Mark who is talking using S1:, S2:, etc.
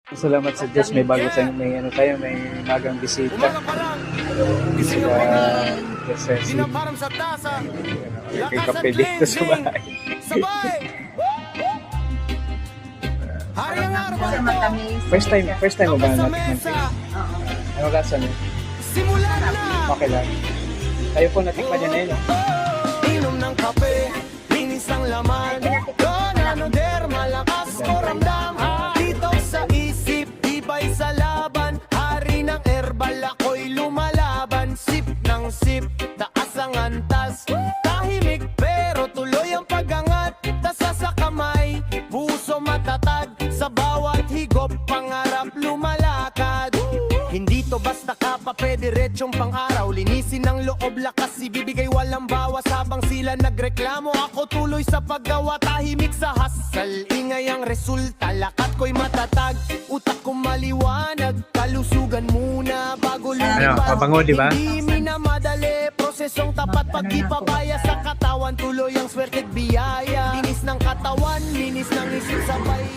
S1: Salamat sa Diyos, may bago tayo, may ano tayo, may magang bisita. Sila, Ceci. May kape dito sa bahay.
S2: Kasi matamis.
S1: First time mo ba natin? Ano lasa niyo? Okay lang. Tayo po natikman niya na yun.
S3: Inom ng kape, linis ang laman. Donanoder, malakas ko ramdam. Dito sa isip, tibay sa laban. Hari ng herbal, ako'y lumalaban. Sip ng sip, taas ang antas. Tahimik pero tuloy ang pagangat. Tasa sa kamay, puso matatag. Sa bawat higop, pangarap lumalakad. Hindi to basta kapape, diretsong pang-araw. Linisin ng loob, lakas ibibigay walang bawas. Habang sila nagreklamo, ako tuloy sa paggawa. Tahimik sa hustle, ingay ang resulta. Lakat ko'y matatag, utak ko maliwanag. Kalusugan muna bago lumipad.
S1: mabango, di ba?
S3: Hindi minamadali, prosesong tapat. Pag di pabaya sa katawan, tuloy ang swerte't biyaya. Linis ng katawan, linis ng isip sabay.